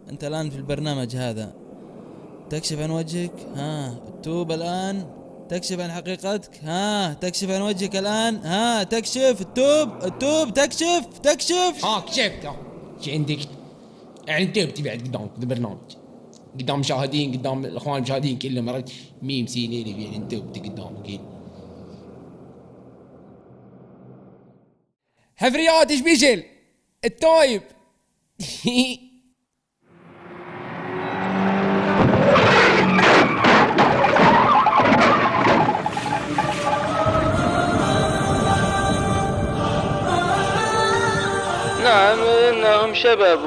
أنت الآن في البرنامج هذا تكشف عن وجهك، ها التوب الآن تكشف عن حقيقتك، ها تكشف عن وجهك الآن، ها تكشف التوب تكشف. كشفت. شي عندك؟ يعني انت بعد قدامك البرنامج، قدام مشاهدين، قدام الاخوان المشاهدين كلهم، مرات ميم سين الف، يعني انت قدامك حفريات ايش بيشل التايب. نعم إنهم شباب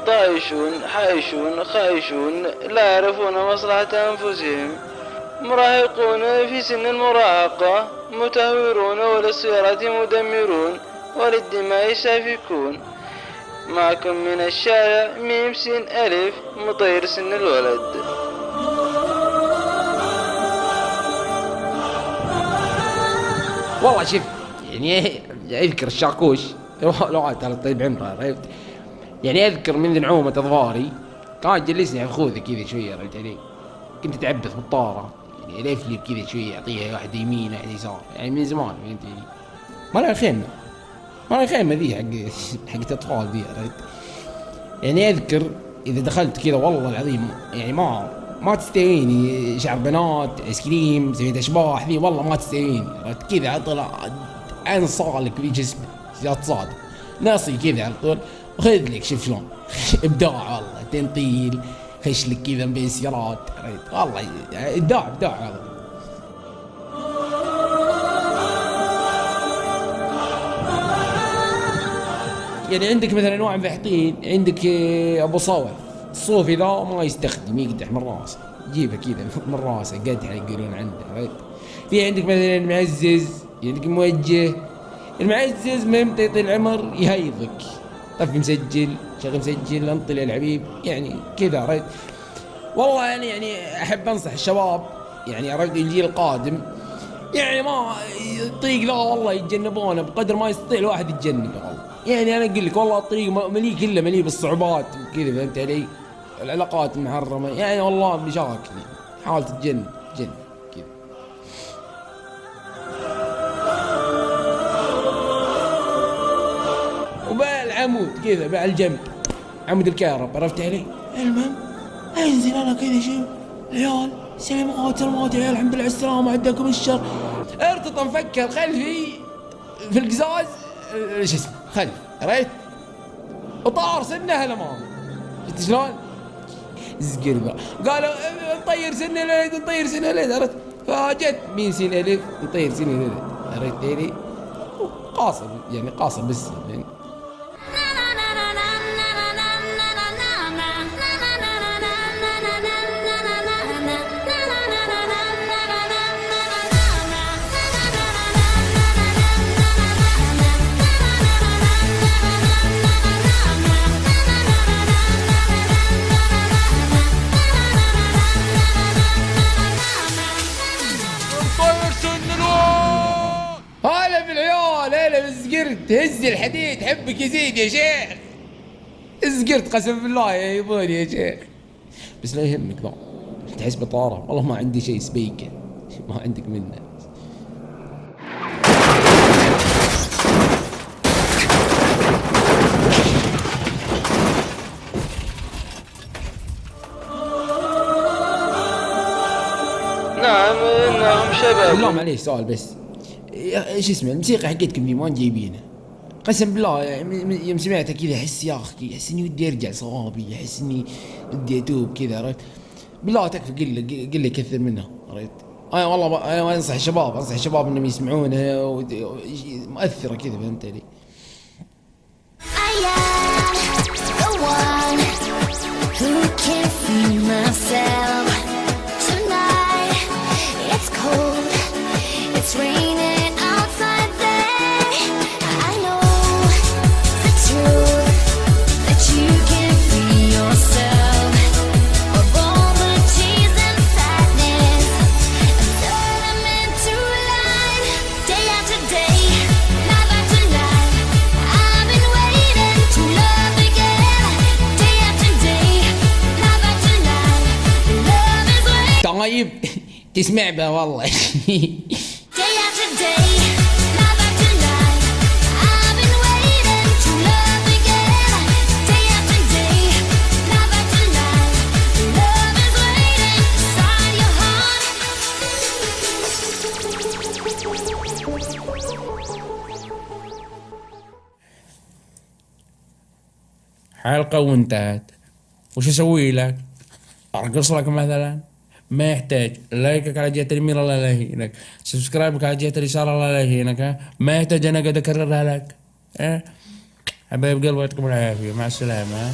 طائشون حائشون خائشون لا يعرفون مصلحة أنفسهم، مراهقون في سن المراهقة، متهورون وللسيارات مدمرون وللدماء سافكون. معكم من الشارع ميم سين ألف مطير سن الولد. والله شوف، يعني اذكر الشاكوش لو ترى طيب عمره، عرفت؟ يعني اذكر من نعومة اظفاري كان جلسني على خوذي كذا شويه، عرفت يعني؟ كنت اتعبث بالطاره، يعني الف لي كذا شويه، اعطيها واحد يمين واحد يسار، يعني من زمان فهمت يعني. ما لها خيمه، ما لها خيمه ذي حق اطفال ذي، عرفت؟ يعني اذكر اذا دخلت كذا والله العظيم يعني ما تستويني شعر بنات ايس كريم سويت اشباح ذي، والله ما تستويني، عرفت؟ كذا طلع عين صالك في جسمي لا تصادم ناصي كذا على طول، وخذ لك شوف شلون. ابداع والله، تنطيل خش لك كذا بين سيارات، والله ابداع هذا. يعني عندك مثلا انواع مفحطين، عندك ابو صوف، الصوفي ذا ما يستخدم، يقدح من راسه، جيبه كذا من راسه قدح يقولون عنده. في عندك مثلا معزز، عندك موجه. المعزز من يطيل العمر يهيضك، طفي مسجل شغل مسجل انطلي الحبيب، يعني كذا، عرفت؟ والله يعني احب انصح الشباب، يعني عرفت الجيل القادم، يعني ما الطريق ذا والله يتجنبونه بقدر ما يستطيع الواحد يتجنبه. والله يعني انا اقول لك والله الطريق مليء كله مليء بالصعوبات وكذا، فهمت علي؟ العلاقات المحرمه، يعني والله مشاكل، حاول تتجنب كذا. وبالعمود كذا بعد الجنب عمود الكهرب، عرفت علي؟ المهم انزل انا كذا شوف عيال سلامات يا عيال، الحمد لله على السلامه، عندكم الشر. ارتطم فكر خلفي في القزاز، شو اسمه خلف، عرفت؟ وطار سنه الامام، شفت شلون؟ زقربه قالوا نطير سنه الولد نطير سنه الولد، عرفت؟ فجت مين سين الف نطير سنه الولد، عرفت علي؟ قاصر يعني قاصر بس يعني. هلا بالعيال، هلا بالزقرت، هز الحديد حبك يزيد يا شيخ. زقرت قسم بالله يا يبوني يا شيخ، بس لا يهمك ذا تحس بطارة، والله ما عندي شيء سبيكه، ما عندك منه. نعم إنهم شباب. بالله معليش سؤال بس، ايش اسمه الموسيقى حقتكم دي ما جايبينها؟ قسم بالله يعني يوم سمعتها كذا احس يا اخي، احس اني ودي ارجع صوابي، احس اني ودي اتوب كذا، عرفت؟ بالله تكفى قل لي كثر منها، عرفت؟ انا والله انا انصح الشباب انهم يسمعونها مؤثره كذا، فهمت علي؟ It's raining outside there. I know the truth that you can free yourself of all the tears and sadness and turn them into light. Day after day, night after night. طيب تسمع بها والله. Day after day, night after night, I've been waiting to love again. Day after day, night after night, love is waiting inside your heart. حلقة وانتهت. وش اسوي لك؟ ارقص لك مثلا؟ ما يحتاج. لايكك على جهة اليمين الله لا يهينك، سبسكرايبك على جهة اليسار الله لا يهينك. ها؟ ما يحتاج انا قاعد اكررها لك. حبايب قلبي يعطيكم العافية، مع السلامة.